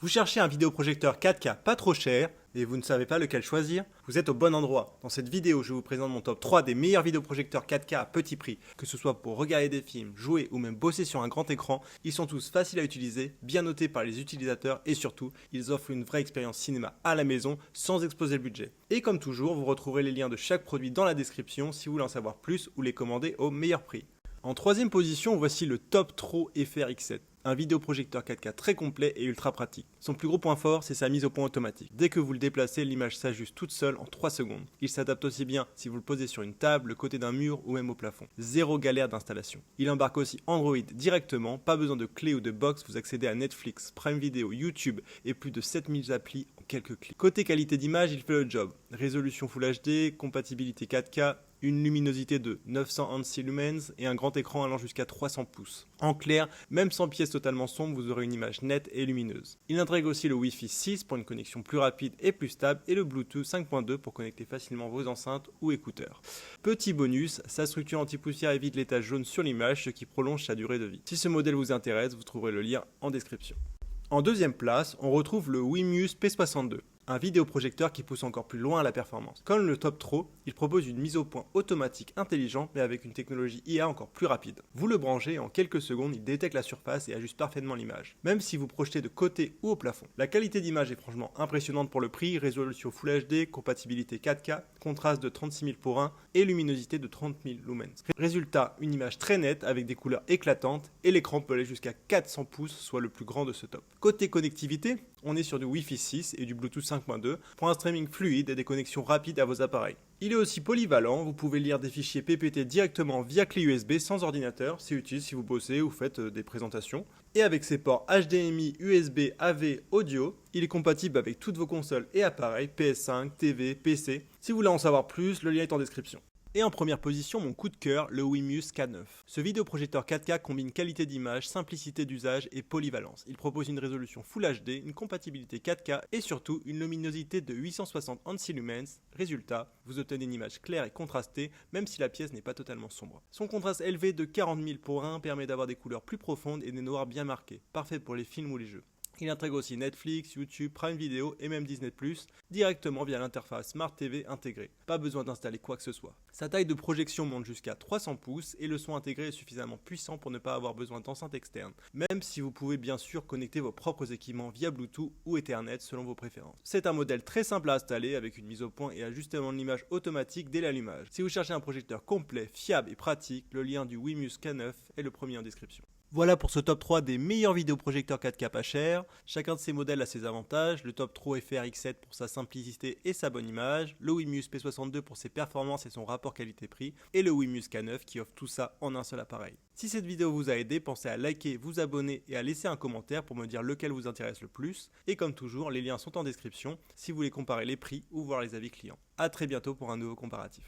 Vous cherchez un vidéoprojecteur 4K pas trop cher et vous ne savez pas lequel choisir? Vous êtes au bon endroit. Dans cette vidéo, je vous présente mon top 3 des meilleurs vidéoprojecteurs 4K à petit prix. Que ce soit pour regarder des films, jouer ou même bosser sur un grand écran, ils sont tous faciles à utiliser, bien notés par les utilisateurs et surtout, ils offrent une vraie expérience cinéma à la maison sans exploser le budget. Et comme toujours, vous retrouverez les liens de chaque produit dans la description si vous voulez en savoir plus ou les commander au meilleur prix. En troisième position, voici le TopTro FRX7. Un vidéoprojecteur 4K très complet et ultra pratique. Son plus gros point fort, c'est sa mise au point automatique. Dès que vous le déplacez, l'image s'ajuste toute seule en 3 secondes. Il s'adapte aussi bien si vous le posez sur une table, le côté d'un mur ou même au plafond. Zéro galère d'installation. Il embarque aussi Android directement, pas besoin de clé ou de box, vous accédez à Netflix, Prime Video, YouTube et plus de 7000 applis en quelques clics. Côté qualité d'image, il fait le job. Résolution Full HD, compatibilité 4K, une luminosité de 900 ANSI lumens et un grand écran allant jusqu'à 300 pouces. En clair, même sans pièces totalement sombres, vous aurez une image nette et lumineuse. Il intègre aussi le Wi-Fi 6 pour une connexion plus rapide et plus stable et le Bluetooth 5.2 pour connecter facilement vos enceintes ou écouteurs. Petit bonus, sa structure anti-poussière évite les taches jaunes sur l'image, ce qui prolonge sa durée de vie. Si ce modèle vous intéresse, vous trouverez le lien en description. En deuxième place, on retrouve le Wimuse P62. Un vidéoprojecteur qui pousse encore plus loin la performance. Comme le TopTro, il propose une mise au point automatique intelligente mais avec une technologie IA encore plus rapide. Vous le branchez et en quelques secondes, il détecte la surface et ajuste parfaitement l'image, même si vous projetez de côté ou au plafond. La qualité d'image est franchement impressionnante pour le prix, résolution Full HD, compatibilité 4K, contraste de 36 000 pour 1 et luminosité de 30 000 lumens. Résultat, une image très nette avec des couleurs éclatantes et l'écran peut aller jusqu'à 400 pouces, soit le plus grand de ce top. Côté connectivité, on est sur du Wi-Fi 6 et du Bluetooth 5.2 pour un streaming fluide et des connexions rapides à vos appareils. Il est aussi polyvalent, vous pouvez lire des fichiers PPT directement via clé USB sans ordinateur, c'est utile si vous bossez ou faites des présentations. Et avec ses ports HDMI, USB, AV, audio, il est compatible avec toutes vos consoles et appareils, PS5, TV, PC. Si vous voulez en savoir plus, le lien est en description. Et en première position, mon coup de cœur, le Wimuse K9. Ce vidéoprojecteur 4K combine qualité d'image, simplicité d'usage et polyvalence. Il propose une résolution Full HD, une compatibilité 4K et surtout une luminosité de 860 ANSI lumens. Résultat, vous obtenez une image claire et contrastée, même si la pièce n'est pas totalement sombre. Son contraste élevé de 40 000 pour 1 permet d'avoir des couleurs plus profondes et des noirs bien marqués, parfait pour les films ou les jeux. Il intègre aussi Netflix, YouTube, Prime Video et même Disney+, directement via l'interface Smart TV intégrée. Pas besoin d'installer quoi que ce soit. Sa taille de projection monte jusqu'à 300 pouces et le son intégré est suffisamment puissant pour ne pas avoir besoin d'enceinte externe, même si vous pouvez bien sûr connecter vos propres équipements via Bluetooth ou Ethernet selon vos préférences. C'est un modèle très simple à installer avec une mise au point et ajustement de l'image automatique dès l'allumage. Si vous cherchez un projecteur complet, fiable et pratique, le lien du Wimuse K9 est le premier en description. Voilà pour ce top 3 des meilleurs vidéoprojecteurs 4K pas chers. Chacun de ces modèles a ses avantages. Le TopTro FRX7 pour sa simplicité et sa bonne image, le Wimuse P62 pour ses performances et son rapport qualité-prix, et le Wimuse K9 qui offre tout ça en un seul appareil. Si cette vidéo vous a aidé, pensez à liker, vous abonner et à laisser un commentaire pour me dire lequel vous intéresse le plus. Et comme toujours, les liens sont en description si vous voulez comparer les prix ou voir les avis clients. A très bientôt pour un nouveau comparatif.